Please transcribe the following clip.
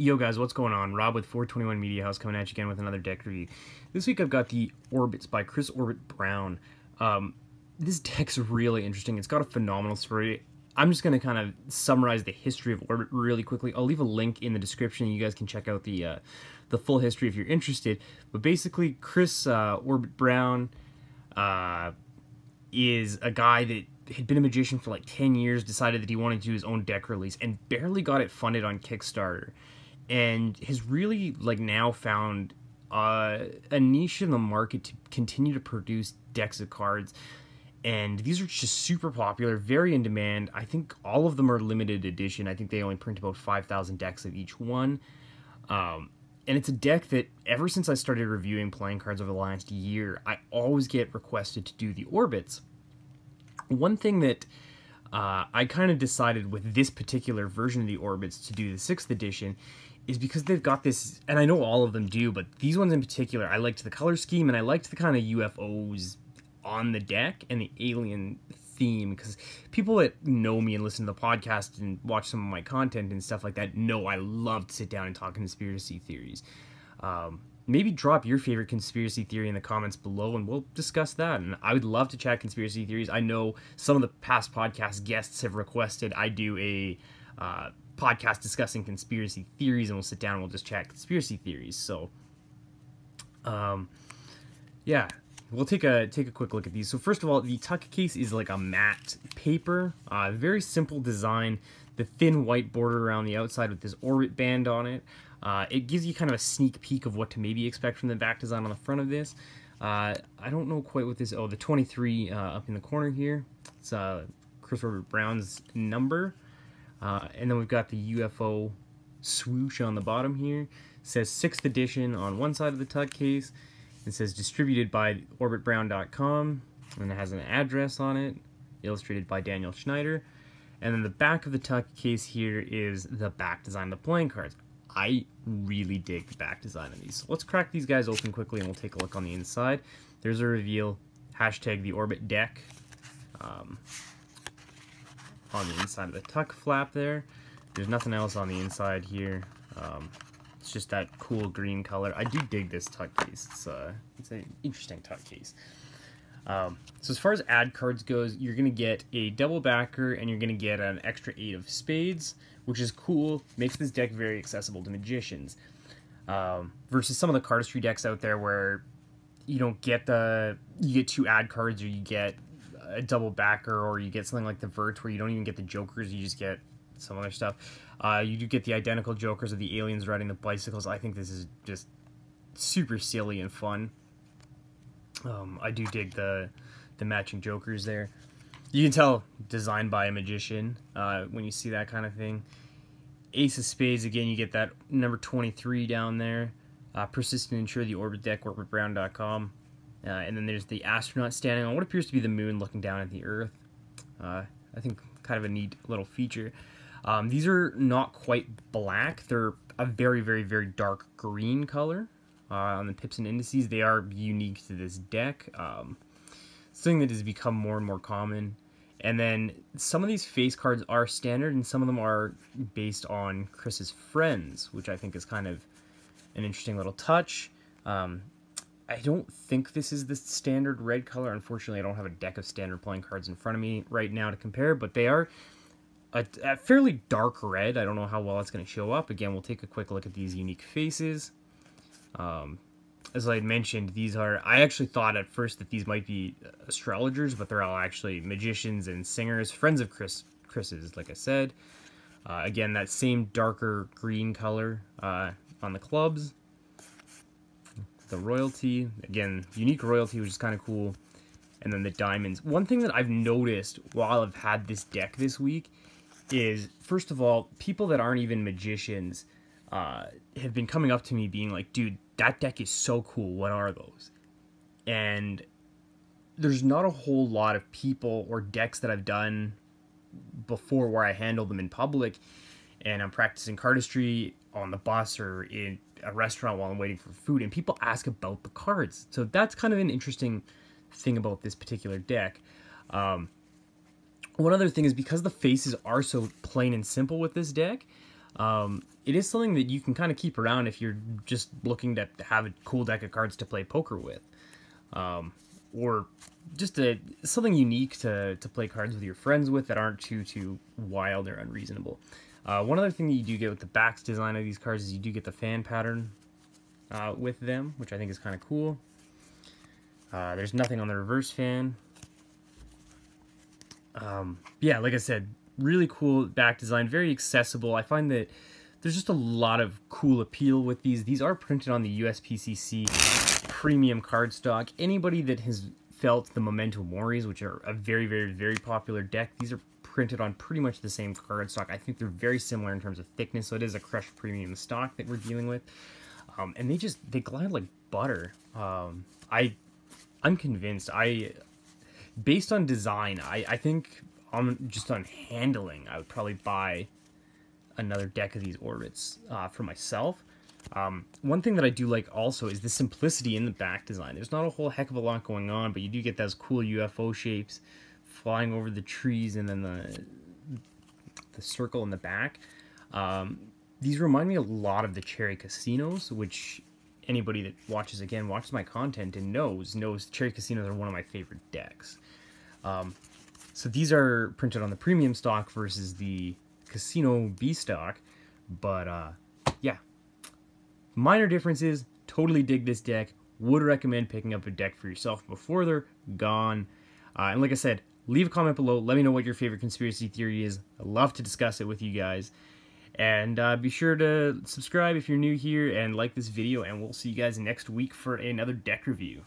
Yo guys, what's going on? Rob with 421 Media House coming at you again with another deck review. This week I've got the Orbits by Chris Orbit Brown. This deck's really interesting. It's got a phenomenal story. I'm just going to kind of summarize the history of Orbit really quickly. I'll leave a link in the description. You guys can check out the full history if you're interested. But basically, Chris Orbit Brown is a guy that had been a magician for like 10 years, decided that he wanted to do his own deck release, and barely got it funded on Kickstarter. And has really like now found a niche in the market to continue to produce decks of cards. And these are just super popular, very in demand. I think all of them are limited edition. I think they only print about 5,000 decks of each one. And it's a deck that ever since I started reviewing playing cards over the last year, I always get requested to do the Orbits. One thing that I kind of decided with this particular version of the Orbits to do the 6th edition is because they've got this, and I know all of them do, but these ones in particular, I liked the color scheme, and I liked the kind of UFOs on the deck and the alien theme, because people that know me and listen to the podcast and watch some of my content and stuff like that know I love to sit down and talk conspiracy theories. Maybe drop your favorite conspiracy theory in the comments below and we'll discuss that. And I would love to chat conspiracy theories. I know some of the past podcast guests have requested I do a podcast discussing conspiracy theories, and we'll sit down and we'll just chat conspiracy theories. So, yeah, we'll take a quick look at these. So first of all, the tuck case is like a matte paper, very simple design. The thin white border around the outside with this orbit band on it. It gives you kind of a sneak peek of what to maybe expect from the back design on the front of this. I don't know quite what this. Oh, the 23 up in the corner here. It's Chris Orbit Brown's number. And then we've got the UFO swoosh on the bottom here. It says 6th edition on one side of the tuck case. It says distributed by orbitbrown.com, and it has an address on it, illustrated by Daniel Schneider. And then the back of the tuck case here is the back design of the playing cards. I really dig the back design of these. So let's crack these guys open quickly and we'll take a look on the inside. There's a reveal, hashtag the Orbit deck. On the inside of the tuck flap there. There's nothing else on the inside here. It's just that cool green color. I do dig this tuck case. It's an interesting tuck case. So as far as ad cards goes, you're going to get a double backer and you're going to get an extra 8 of spades, which is cool. Makes this deck very accessible to magicians. Versus some of the cardistry decks out there where you don't get you get 2 ad cards, or you get a double backer, or you get something like the Vert where you don't even get the jokers, you just get some other stuff. You do get the identical jokers of the aliens riding the bicycles. I think this is just super silly and fun. I do dig the matching jokers there. You can tell designed by a magician when you see that kind of thing. Ace of spades, again, you get that number 23 down there. Persistent Ensure, the Orbit deck, orbitbrown.com. And then there's the astronaut standing on what appears to be the moon looking down at the Earth. I think kind of a neat little feature. These are not quite black. They're a very, very, very dark green color on the pips and indices. They are unique to this deck. Something that has become more and more common. And then some of these face cards are standard, and some of them are based on Chris's friends, which I think is kind of an interesting little touch. I don't think this is the standard red color. Unfortunately, I don't have a deck of standard playing cards in front of me right now to compare, but they are a fairly dark red. I don't know how well it's going to show up. Again, we'll take a quick look at these unique faces. As I had mentioned, these are, I actually thought at first that these might be astrologers, but they're all actually magicians and singers, friends of Chris's, like I said. Again, that same darker green color on the clubs. The royalty, again, unique royalty, which is kind of cool. And then the diamonds. One thing that I've noticed while I've had this deck this week is, first of all, people that aren't even magicians have been coming up to me being like, dude, that deck is so cool, what are those? And there's not a whole lot of people or decks that I've done before where I handle them in public and I'm practicing cardistry on the bus or in a restaurant while I'm waiting for food, and people ask about the cards. So that's kind of an interesting thing about this particular deck. One other thing is, because the faces are so plain and simple with this deck, It is something that you can kind of keep around if you're just looking to have a cool deck of cards to play poker with. Or just something unique to play cards with your friends with that aren't too wild or unreasonable. One other thing that you do get with the back design of these cards is you do get the fan pattern with them, which I think is kind of cool. There's nothing on the reverse fan. Yeah, like I said, really cool back design, very accessible. I find that there's just a lot of cool appeal with these. These are printed on the USPCC premium cardstock. Anybody that has felt the Memento Moris, which are a very popular deck, these are printed on pretty much the same cardstock. I think they're very similar in terms of thickness, so it is a crushed premium stock that we're dealing with. And they glide like butter. I'm convinced. Based on design, I think just on handling, I would probably buy another deck of these Orbits for myself. One thing that I do like also is the simplicity in the back design. There's not a whole heck of a lot going on, but you do get those cool UFO shapes flying over the trees and then the circle in the back. These remind me a lot of the Cherry Casinos, which anybody that watches my content and knows Cherry Casinos are one of my favorite decks. So these are printed on the premium stock versus the Casino B stock, but yeah, minor differences. Totally dig this deck. Would recommend picking up a deck for yourself before they're gone. And like I said, leave a comment below. Let me know what your favorite conspiracy theory is. I'd love to discuss it with you guys. And be sure to subscribe if you're new here and like this video, and we'll see you guys next week for another deck review.